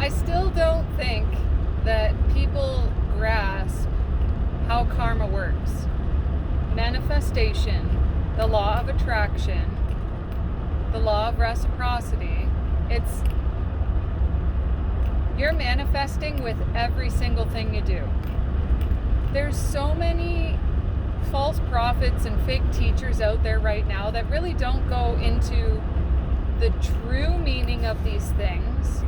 I still don't think that people grasp how karma works. Manifestation, the law of attraction, the law of reciprocity. You're manifesting with every single thing you do. There's so many false prophets and fake teachers out there right now that really don't go into the true meaning of these things.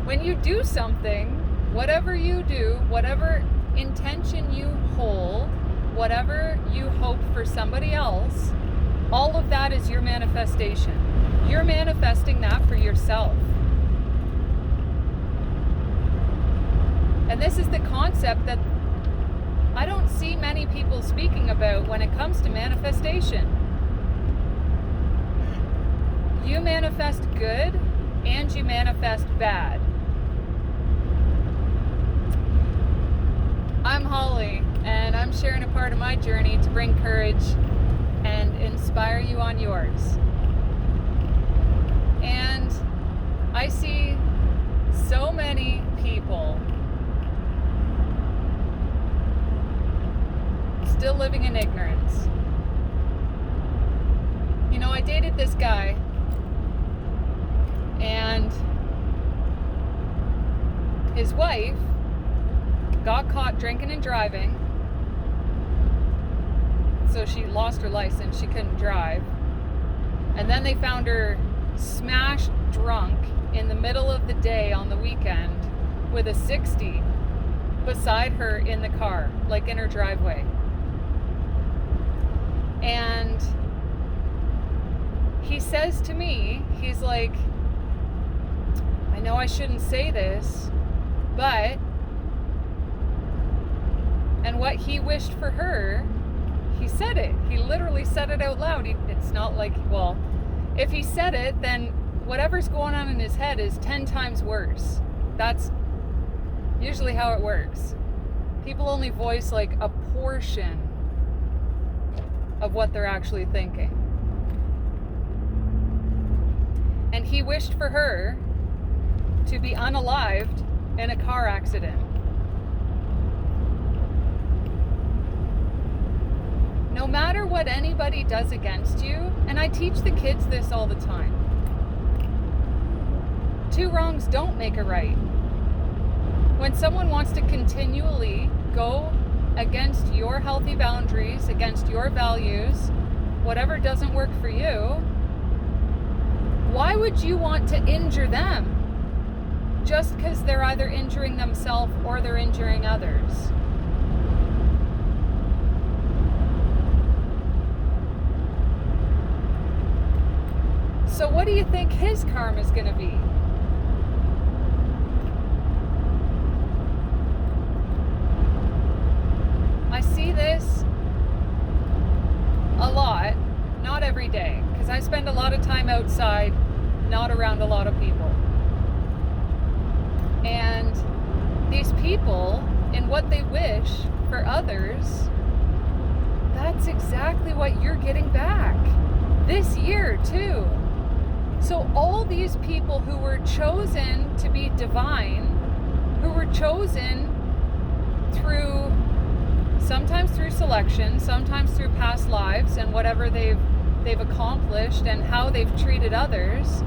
When you do something, whatever you do, whatever intention you hold, whatever you hope for somebody else, all of that is your manifestation. You're manifesting that for yourself. And this is the concept that I don't see many people speaking about when it comes to manifestation. You manifest good and you manifest bad. I'm Holly, and I'm sharing a part of my journey to bring courage and inspire you on yours. And I see so many people still living in ignorance. You know, I dated this guy, and his wife got caught drinking and driving, so she lost her license, she couldn't drive. And then they found her smashed drunk in the middle of the day on the weekend with a 60 beside her in the car, like in her driveway. And he says to me, he's like, I know I shouldn't say this, but, and what he wished for her, he said it. He literally said it out loud. It's not like, well, if he said it, then whatever's going on in his head is 10 times worse. That's usually how it works. People only voice like a portion of what they're actually thinking. And he wished for her to be unalived in a car accident. No matter what anybody does against you, and I teach the kids this all the time, 2 wrongs don't make a right. When someone wants to continually go against your healthy boundaries, against your values, whatever doesn't work for you, why would you want to injure them? Just because they're either injuring themselves or they're injuring others. So what do you think his karma is going to be? I see this a lot, not every day, because I spend a lot of time outside, not around a lot of people. And these people, in what they wish for others, that's exactly what you're getting back this year too. So all these people who were chosen to be divine, who were chosen sometimes through selection, sometimes through past lives and whatever they've accomplished and how they've treated others.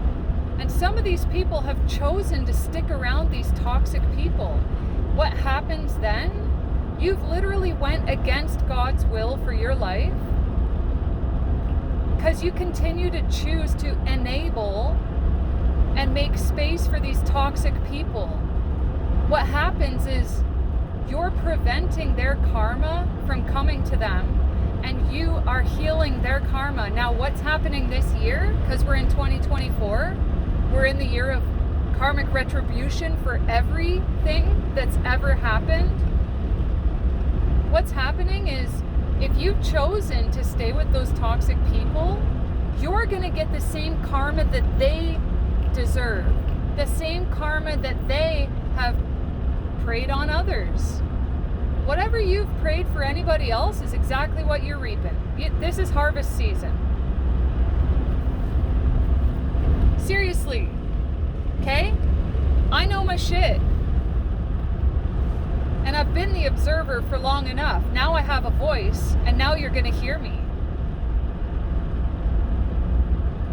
And some of these people have chosen to stick around these toxic people. What happens then? You've literally went against God's will for your life because you continue to choose to enable and make space for these toxic people. What happens is you're preventing their karma from coming to them, and you are healing their karma. Now, what's happening this year? Because we're in 2024, we're in the year of karmic retribution for everything that's ever happened. What's happening is, if you've chosen to stay with those toxic people, you're going to get the same karma that they deserve, the same karma that they have preyed on others. Whatever you've prayed for anybody else is exactly what you're reaping. This is harvest season. Seriously. Okay? I know my shit. And I've been the observer for long enough. Now I have a voice, and now you're going to hear me.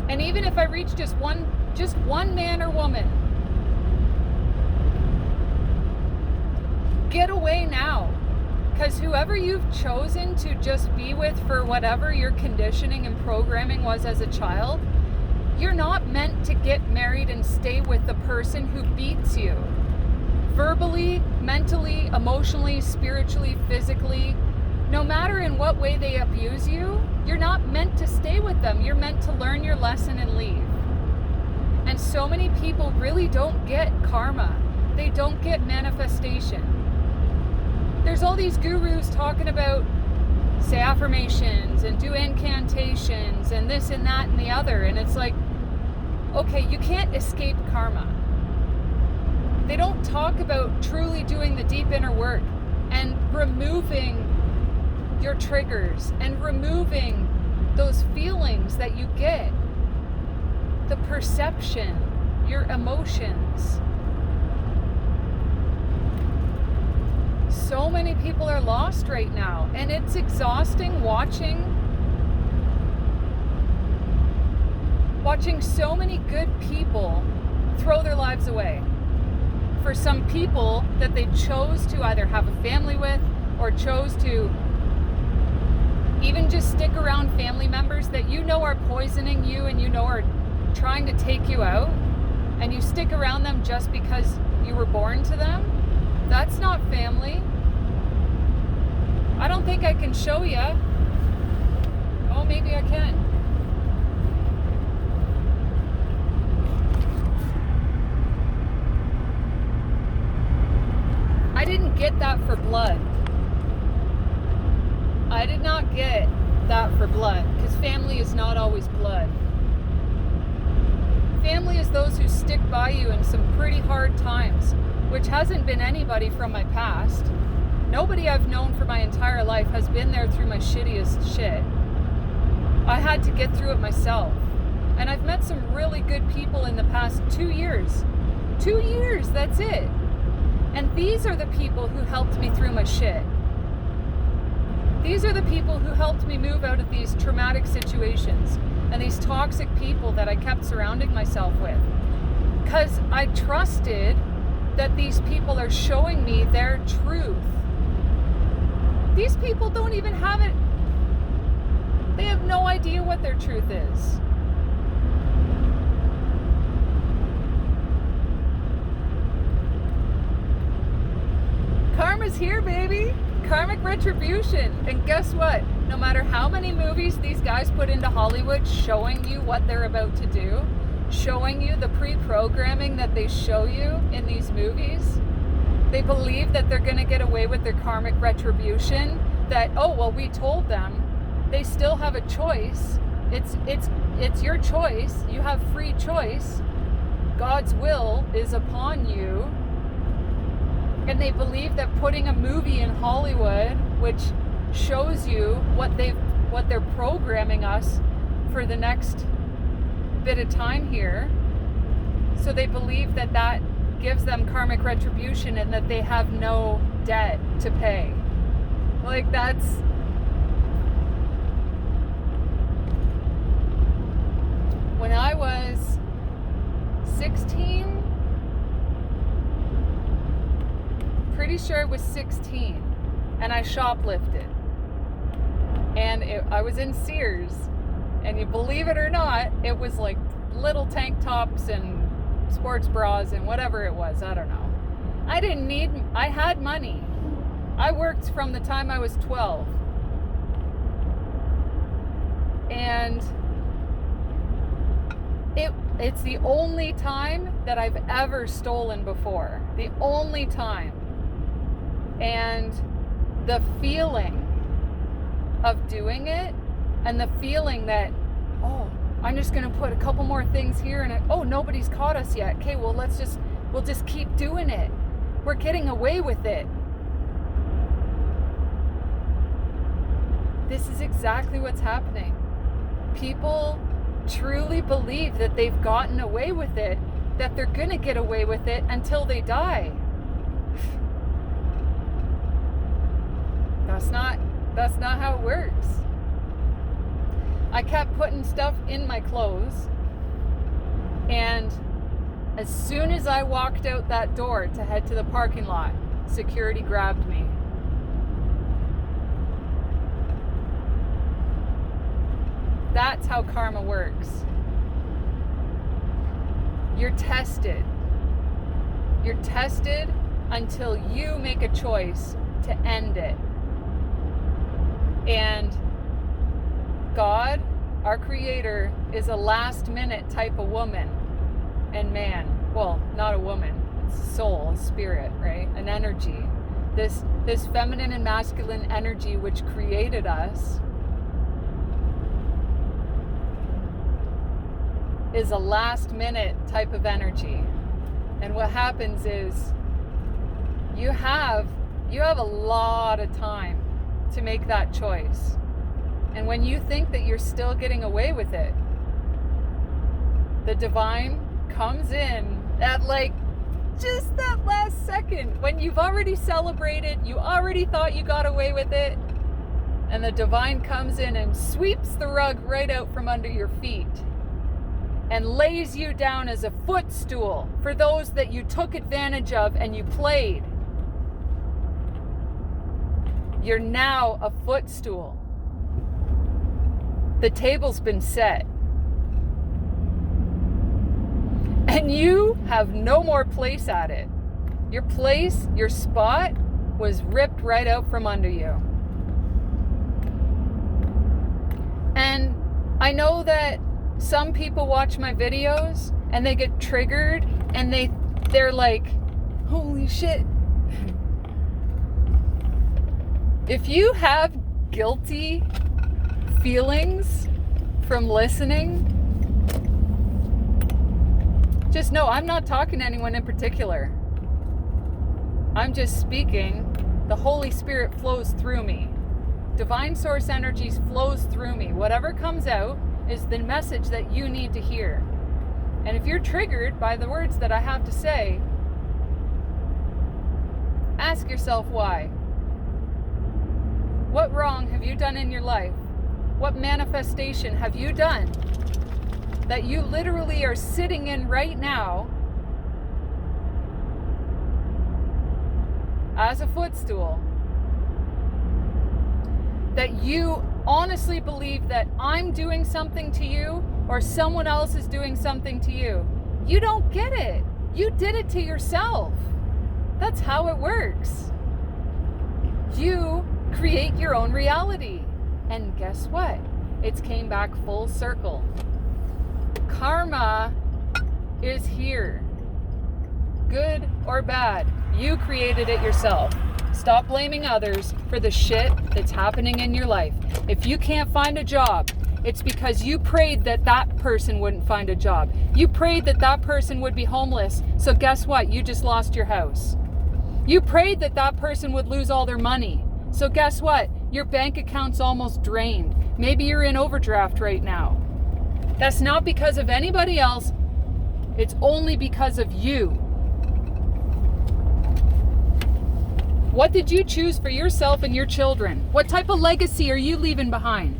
And even if I reach just one man or woman, get away now. Because whoever you've chosen to just be with for whatever your conditioning and programming was as a child, you're not meant to get married and stay with the person who beats you. Verbally, mentally, emotionally, spiritually, physically, no matter in what way they abuse you, you're not meant to stay with them. You're meant to learn your lesson and leave. And so many people really don't get karma. They don't get manifestation. There's all these gurus talking about say affirmations and do incantations and this and that and the other. And it's like, okay, you can't escape karma. They don't talk about truly doing the deep inner work and removing your triggers and removing those feelings that you get, the perception, your emotions. So many people are lost right now, and it's exhausting watching so many good people throw their lives away for some people that they chose to either have a family with or chose to even just stick around family members that you know are poisoning you and you know are trying to take you out, and you stick around them just because you were born to them. That's not family. I don't think I can show you. Oh, maybe I can. I didn't get that for blood. I did not get that for blood, because family is not always blood. Family is those who stick by you in some pretty hard times, which hasn't been anybody from my past. Nobody I've known for my entire life has been there through my shittiest shit. I had to get through it myself. And I've met some really good people in the past 2 years. 2 years, that's it. And these are the people who helped me through my shit. These are the people who helped me move out of these traumatic situations and these toxic people that I kept surrounding myself with. Because I trusted that these people are showing me their truth. These people don't even have it. They have no idea what their truth is. Karma's here, baby. Karmic retribution. And guess what? No matter how many movies these guys put into Hollywood showing you what they're about to do, showing you the pre-programming that they show you in these movies, they believe that they're going to get away with their karmic retribution, that, oh, well, we told them. They still have a choice. It's your choice. You have free choice. God's will is upon you. And they believe that putting a movie in Hollywood, which shows you what they're programming us for the next bit of time here, so they believe that that gives them karmic retribution and that they have no debt to pay. Like, that's... When I was 16, pretty sure it was 16, and I shoplifted. And I was in Sears, and you believe it or not, it was like little tank tops and sports bras and whatever it was, I don't know. I had money. I worked from the time I was 12. And it's the only time that I've ever stolen before. The only time. And the feeling of doing it, and the feeling that, oh, I'm just going to put a couple more things here, and oh, nobody's caught us yet. Okay, well, we'll just keep doing it. We're getting away with it. this is exactly what's happening. People truly believe that they've gotten away with it, that they're gonna get away with it until they die. That's not how it works. I kept putting stuff in my clothes, and as soon as I walked out that door to head to the parking lot, security grabbed me. That's how karma works. You're tested. You're tested until you make a choice to end it. And God, our creator, is a last minute type of woman and man. Well, not a woman. It's a soul, a spirit, right? An energy. This feminine and masculine energy which created us is a last minute type of energy. And what happens is you have a lot of time to make that choice. And when you think that you're still getting away with it, the divine comes in at like just that last second when you've already celebrated, you already thought you got away with it, and the divine comes in and sweeps the rug right out from under your feet and lays you down as a footstool for those that you took advantage of and you played. You're now a footstool. The table's been set. And you have no more place at it. Your place, your spot, was ripped right out from under you. And I know that some people watch my videos and they get triggered and they're like, holy shit. If you have guilty feelings from listening, just know I'm not talking to anyone in particular. I'm just speaking. The Holy Spirit flows through me. Divine source energies flows through me. Whatever comes out is the message that you need to hear. And if you're triggered by the words that I have to say, ask yourself why. What wrong have you done in your life? What manifestation have you done that you literally are sitting in right now as a footstool, that you honestly believe that I'm doing something to you or someone else is doing something to you? You don't get it. You did it to yourself. That's how it works. You create your own reality. And guess what? It's came back full circle. Karma is here. Good or bad, you created it yourself. Stop blaming others for the shit that's happening in your life. If you can't find a job, it's because you prayed that that person wouldn't find a job. You prayed that that person would be homeless. So guess what? You just lost your house. You prayed that that person would lose all their money. So guess what? Your bank account's almost drained. Maybe you're in overdraft right now. That's not because of anybody else. It's only because of you. What did you choose for yourself and your children? What type of legacy are you leaving behind?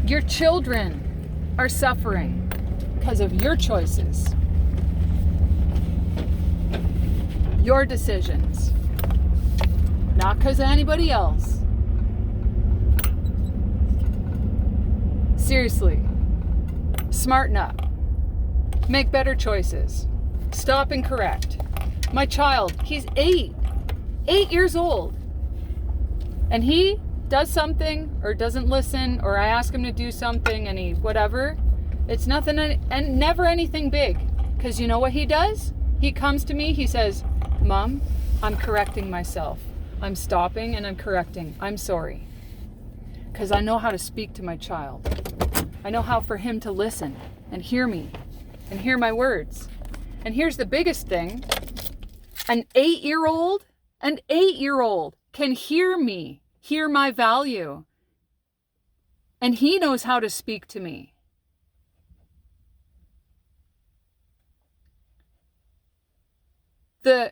Your children are suffering because of your choices, your decisions, not because of anybody else. Seriously, smarten up, make better choices, stop and correct. My child, he's 8 years old, and he does something or doesn't listen, or I ask him to do something and he whatever. It's nothing and never anything big. Because you know what he does? He comes to me, he says, Mom, I'm correcting myself. I'm stopping and I'm correcting. I'm sorry. Because I know how to speak to my child. I know how for him to listen and hear me. and hear my words. And here's the biggest thing. An 8-year-old can hear me, hear my value. And he knows how to speak to me. The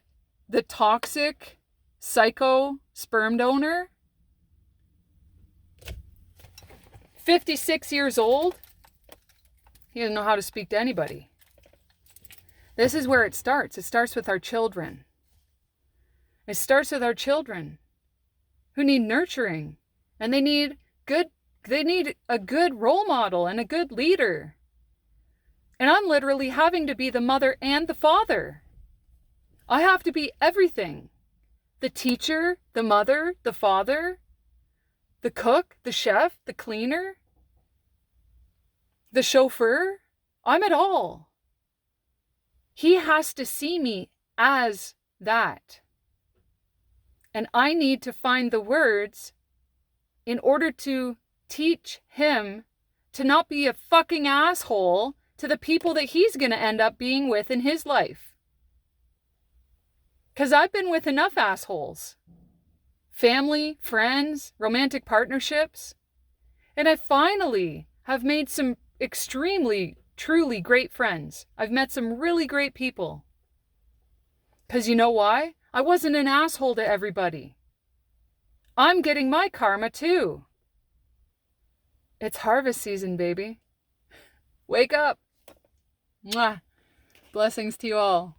toxic psycho sperm donor, 56 years old, he doesn't know how to speak to anybody. This is where it starts. It starts with our children. It starts with our children who need nurturing, and they need a good role model and a good leader. And I'm literally having to be the mother and the father. I have to be everything. The teacher, the mother, the father, the cook, the chef, the cleaner, the chauffeur. I'm it all. He has to see me as that. And I need to find the words in order to teach him to not be a fucking asshole to the people that he's going to end up being with in his life. Because I've been with enough assholes. Family, friends, romantic partnerships. And I finally have made some extremely, truly great friends. I've met some really great people. Because you know why? I wasn't an asshole to everybody. I'm getting my karma too. It's harvest season, baby. Wake up. Mwah. Blessings to you all.